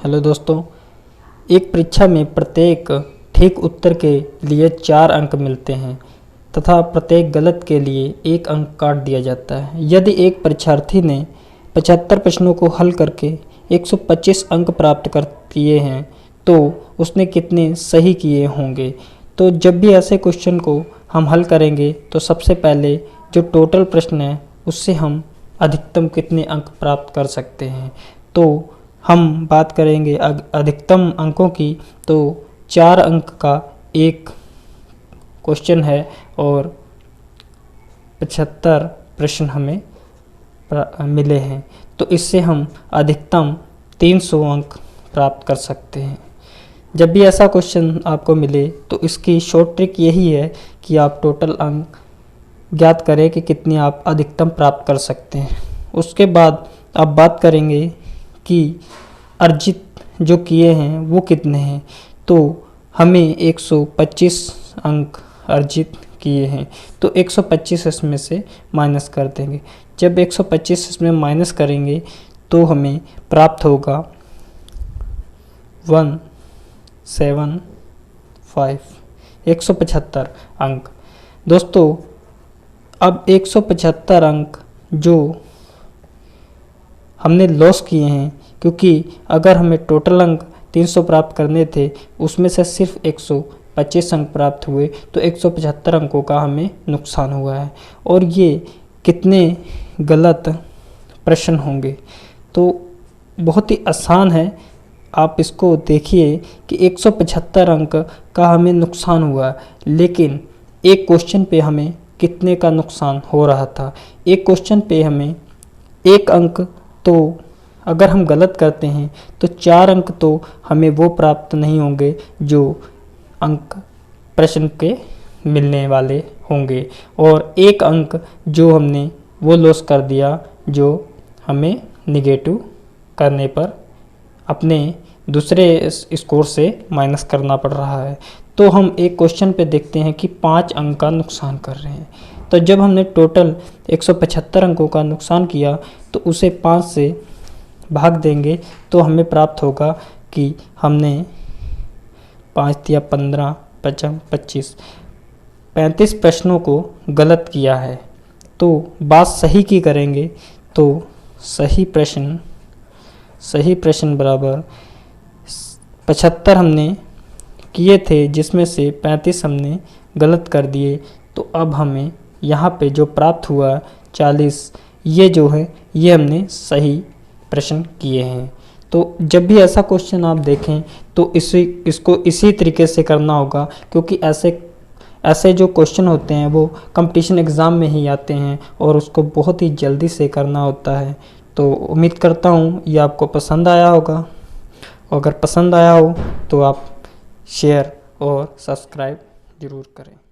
Hello दोस्तों, एक परीक्षा में प्रत्येक ठीक उत्तर के लिए 4 अंक मिलते हैं तथा प्रत्येक गलत के लिए 1 अंक काट दिया जाता है। यदि एक परीक्षार्थी ने 75 प्रश्नों को हल करके 125 अंक प्राप्त कर किए हैं तो उसने कितने सही किए होंगे। तो जब भी ऐसे क्वेश्चन को हम हल करेंगे तो सबसे पहले जो टोटल प्रश्न है उससे हम अधिकतम कितने अंक प्राप्त कर सकते हैं। तो हम बात करेंगे अधिकतम अंकों की। तो 4 अंक का एक क्वेश्चन है और 75 प्रश्न हमें मिले हैं, तो इससे हम अधिकतम 300 अंक प्राप्त कर सकते हैं। जब भी ऐसा क्वेश्चन आपको मिले तो इसकी शॉर्ट ट्रिक यही है कि आप टोटल अंक ज्ञात करें कि कितने आप अधिकतम प्राप्त कर सकते हैं। उसके बाद आप बात करेंगे कि अर्जित जो किए हैं वो कितने हैं। तो हमें 125 अंक अर्जित किए हैं, तो 125 इसमें से माइनस कर देंगे। जब 125 इसमें माइनस करेंगे तो हमें प्राप्त होगा 175 अंक। दोस्तों, अब 175 अंक जो हमने लॉस किए हैं, क्योंकि अगर हमें टोटल अंक 300 प्राप्त करने थे उसमें से सिर्फ 125 अंक प्राप्त हुए, तो 175 अंकों का हमें नुकसान हुआ है। और ये कितने गलत प्रश्न होंगे, तो बहुत ही आसान है। आप इसको देखिए कि 175 अंक का हमें नुकसान हुआ, लेकिन एक क्वेश्चन पे हमें कितने का नुकसान हो रहा था। एक क्वेश्चन पे हमें 1 अंक, तो अगर हम गलत करते हैं तो 4 अंक तो हमें वो प्राप्त नहीं होंगे जो अंक प्रश्न के मिलने वाले होंगे, और 1 अंक जो हमने वो लॉस कर दिया जो हमें निगेटिव करने पर अपने दूसरे स्कोर से माइनस करना पड़ रहा है। तो हम एक क्वेश्चन पे देखते हैं कि 5 अंक का नुकसान कर रहे हैं। तो जब हमने टोटल 175 अंकों का नुकसान किया तो उसे 5 से भाग देंगे तो हमें प्राप्त होगा कि हमने 5 या 15, 25, 35 प्रश्नों को गलत किया है। तो बात सही की करेंगे तो सही प्रश्न बराबर 75 हमने किए थे, जिसमें से 35 हमने गलत कर दिए। तो अब हमें यहाँ पे जो प्राप्त हुआ 40, ये जो है ये हमने सही प्रश्न किए हैं। तो जब भी ऐसा क्वेश्चन आप देखें तो इसको इसी तरीके से करना होगा, क्योंकि ऐसे जो क्वेश्चन होते हैं वो कंपटीशन एग्ज़ाम में ही आते हैं और उसको बहुत ही जल्दी से करना होता है। तो उम्मीद करता हूँ ये आपको पसंद आया होगा। अगर पसंद आया हो तो आप शेयर और सब्सक्राइब ज़रूर करें।